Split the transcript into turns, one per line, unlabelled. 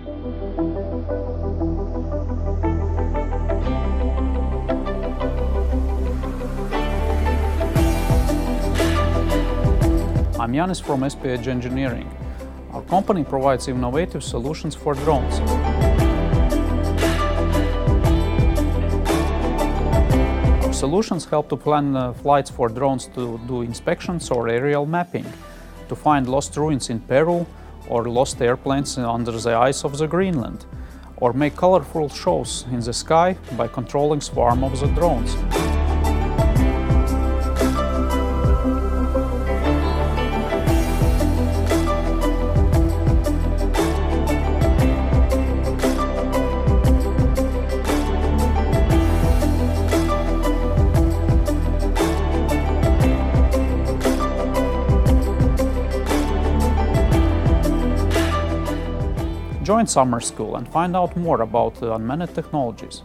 I'm Yanis from SPH Engineering. Our company provides innovative solutions for drones. Our solutions help to plan flights for drones to do inspections or aerial mapping, to find lost ruins in Peru or lost airplanes under the ice of the Greenland, or make colorful shows in the sky by controlling swarm of the drones. Join summer school and find out more about unmanned technologies.